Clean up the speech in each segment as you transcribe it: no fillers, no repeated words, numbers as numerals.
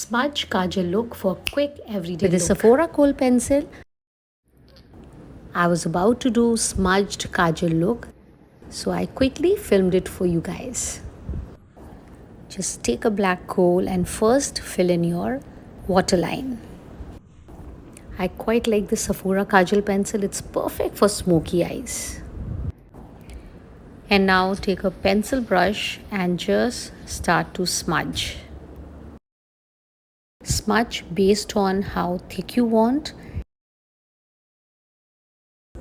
Smudge Kajal look for quick everyday look. With a Sephora kohl pencil, I was about to do smudged Kajal look, so I quickly filmed it for you guys. Just take a black kohl and first fill in your waterline. I quite like the Sephora Kajal pencil, it's perfect for smoky eyes. And now take a pencil brush and just start to smudge. Smudge based on how thick you want,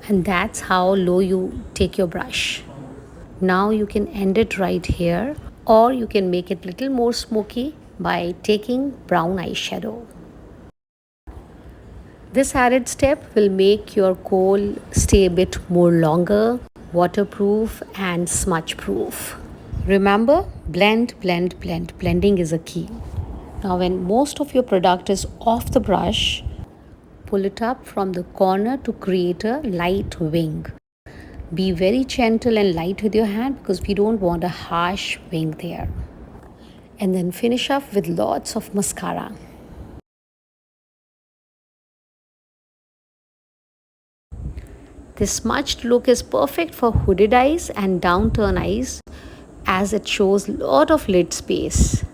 and that's how low you take your brush. Now you can end it right here, or you can make it little more smoky by taking brown eyeshadow. This added step will make your kohl stay a bit more longer, waterproof and smudge proof. Remember, blend, blend, blend. Blending is a key. Now when most of your product is off the brush, pull it up from the corner to create a light wing. Be very gentle and light with your hand because we don't want a harsh wing there. And then finish up with lots of mascara. This smudged look is perfect for hooded eyes and downturn eyes as it shows lot of lid space.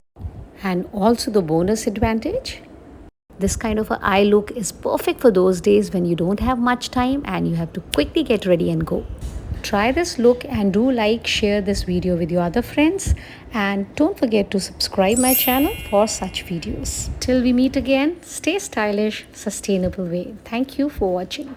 And also the bonus advantage, this kind of an eye look is perfect for those days when you don't have much time and you have to quickly get ready and go. Try this look and do like, share this video with your other friends, and don't forget to subscribe my channel for such videos. Till we meet again, stay stylish, sustainable way. Thank you for watching.